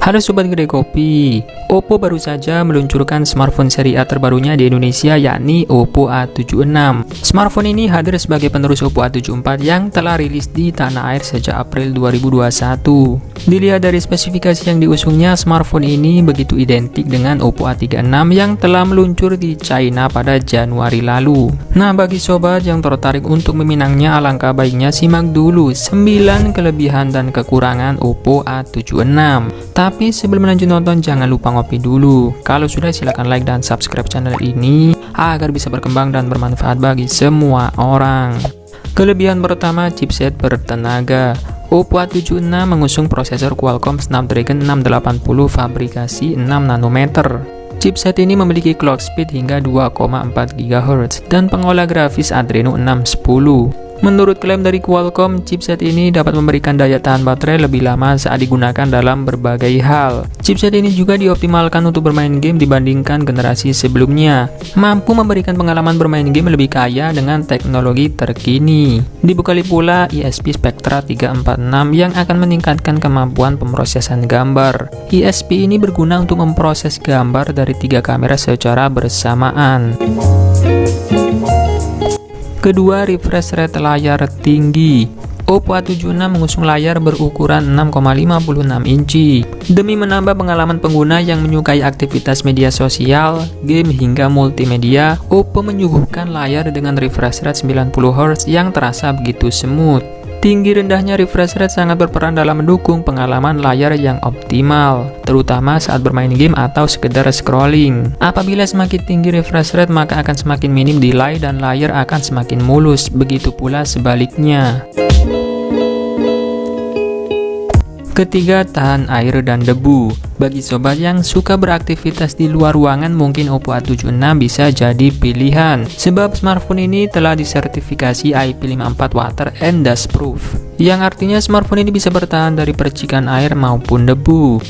Halo Sobat Kedai Kopi, Oppo baru saja meluncurkan smartphone seri A terbarunya di Indonesia, yakni Oppo A76. Smartphone ini hadir sebagai penerus Oppo A74 yang telah rilis di tanah air sejak April 2021. Dilihat dari spesifikasi yang diusungnya, smartphone ini begitu identik dengan Oppo A36 yang telah meluncur di China pada Januari lalu. Nah, bagi sobat yang tertarik untuk meminangnya, alangkah baiknya simak dulu 9 kelebihan dan kekurangan Oppo A76. Tapi sebelum lanjut nonton, jangan lupa ngopi dulu. Kalau sudah, silahkan like dan subscribe channel ini agar bisa berkembang dan bermanfaat bagi semua orang. Kelebihan pertama, chipset bertenaga. Oppo A76 mengusung prosesor Qualcomm Snapdragon 680 fabrikasi 6 nanometer. Chipset ini memiliki clock speed hingga 2,4 GHz dan pengolah grafis Adreno 610. Menurut klaim dari Qualcomm, chipset ini dapat memberikan daya tahan baterai lebih lama saat digunakan dalam berbagai hal. Chipset ini juga dioptimalkan untuk bermain game dibandingkan generasi sebelumnya, mampu memberikan pengalaman bermain game lebih kaya dengan teknologi terkini. Dibekali pula ISP Spectra 346 yang akan meningkatkan kemampuan pemrosesan gambar. ISP ini berguna untuk memproses gambar dari 3 kamera secara bersamaan. Kedua, refresh rate layar tinggi. Oppo A76 mengusung layar berukuran 6,56 inci. Demi menambah pengalaman pengguna yang menyukai aktivitas media sosial, game hingga multimedia, Oppo menyuguhkan layar dengan refresh rate 90Hz yang terasa begitu smooth. Tinggi rendahnya refresh rate sangat berperan dalam mendukung pengalaman layar yang optimal, terutama saat bermain game atau sekedar scrolling. Apabila semakin tinggi refresh rate, maka akan semakin minim delay dan layar akan semakin mulus, begitu pula sebaliknya. Ketiga, tahan air dan debu. Bagi sobat yang suka beraktivitas di luar ruangan, mungkin Oppo A76 bisa jadi pilihan, sebab smartphone ini telah disertifikasi IP54 Water and Dust Proof, yang artinya smartphone ini bisa bertahan dari percikan air maupun debu.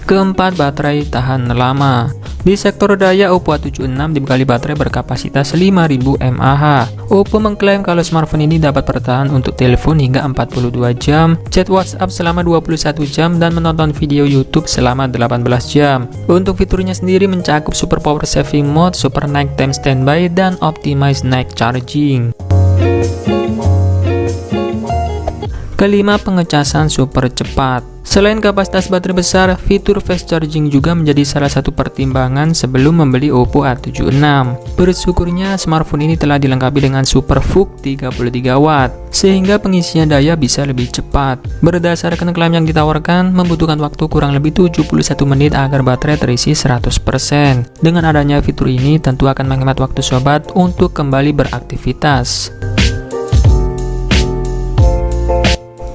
Keempat, baterai tahan lama. Di sektor daya, Oppo A76 dibekali baterai berkapasitas 5000 mAh. Oppo mengklaim kalau smartphone ini dapat bertahan untuk telepon hingga 42 jam, chat WhatsApp selama 21 jam, dan menonton video YouTube selama 18 jam. Untuk fiturnya sendiri mencakup Super Power Saving Mode, Super Night Time Standby, dan Optimize Night Charging. Kelima, pengecasan super cepat. Selain kapasitas baterai besar, fitur fast charging juga menjadi salah satu pertimbangan sebelum membeli Oppo A76. Bersyukurnya smartphone ini telah dilengkapi dengan Super VOOC 33 watt, sehingga pengisian daya bisa lebih cepat. Berdasarkan klaim yang ditawarkan, membutuhkan waktu kurang lebih 71 menit agar baterai terisi 100%. Dengan adanya fitur ini, tentu akan menghemat waktu sobat untuk kembali beraktivitas.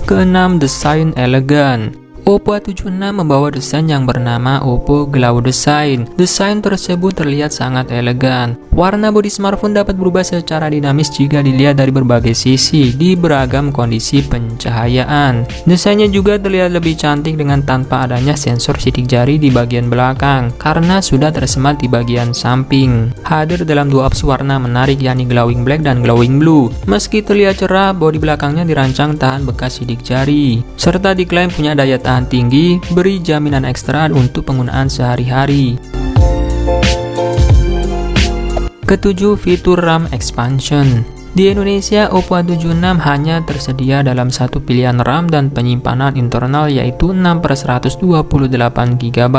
Keenam, desain elegan. Oppo A76 membawa desain yang bernama Oppo Glow Design. Desain tersebut terlihat sangat elegan. Warna bodi smartphone dapat berubah secara dinamis jika dilihat dari berbagai sisi di beragam kondisi pencahayaan. Desainnya juga terlihat lebih cantik dengan tanpa adanya sensor sidik jari di bagian belakang, karena sudah tersemat di bagian samping. Hadir dalam dua opsi warna menarik, yakni glowing black dan glowing blue. Meski terlihat cerah, bodi belakangnya dirancang tahan bekas sidik jari, serta diklaim punya daya tahan tinggi, beri jaminan ekstra untuk penggunaan sehari-hari. Ketujuh, fitur RAM expansion. Di Indonesia, Oppo A76 hanya tersedia dalam satu pilihan RAM dan penyimpanan internal, yaitu 6/128 GB.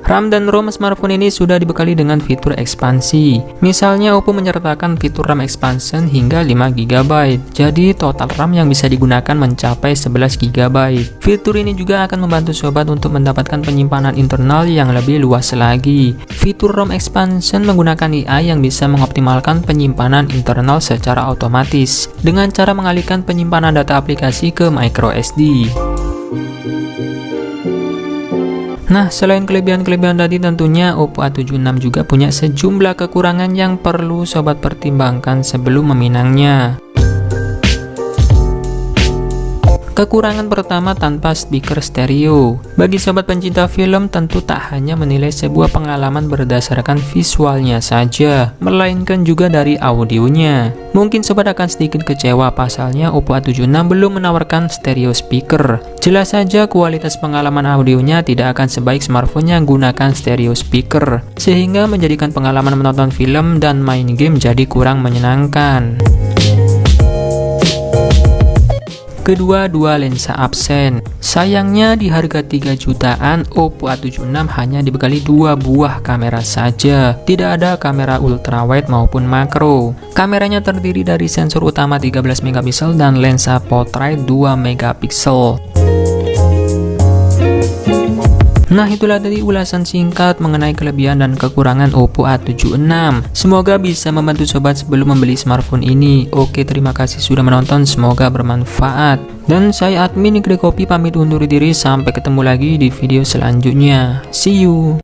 RAM dan ROM smartphone ini sudah dibekali dengan fitur ekspansi. Misalnya, Oppo menyertakan fitur RAM expansion hingga 5 GB. Jadi, total RAM yang bisa digunakan mencapai 11 GB. Fitur ini juga akan membantu sobat untuk mendapatkan penyimpanan internal yang lebih luas lagi. Fitur ROM expansion menggunakan AI yang bisa mengoptimalkan penyimpanan internal secara otomatis dengan cara mengalihkan penyimpanan data aplikasi ke microSD. Nah, selain kelebihan-kelebihan tadi, tentunya Oppo A76 juga punya sejumlah kekurangan yang perlu sobat pertimbangkan sebelum meminangnya. Kekurangan pertama, tanpa speaker stereo. Bagi sobat pencinta film, tentu tak hanya menilai sebuah pengalaman berdasarkan visualnya saja, melainkan juga dari audionya. Mungkin sobat akan sedikit kecewa pasalnya Oppo A76 belum menawarkan stereo speaker. Jelas saja kualitas pengalaman audionya tidak akan sebaik smartphone yang gunakan stereo speaker, sehingga menjadikan pengalaman menonton film dan main game jadi kurang menyenangkan. Kedua, dua lensa absen. Sayangnya di harga 3 jutaan, Oppo A76 hanya dibekali 2 buah kamera saja. Tidak ada kamera ultrawide maupun makro. Kameranya terdiri dari sensor utama 13 megapiksel dan lensa portrait 2 megapiksel. Nah, itulah tadi ulasan singkat mengenai kelebihan dan kekurangan Oppo A76. Semoga bisa membantu sobat sebelum membeli smartphone ini. Oke, terima kasih sudah menonton, semoga bermanfaat. Dan saya admin Negeri Kopi pamit undur diri, sampai ketemu lagi di video selanjutnya. See you.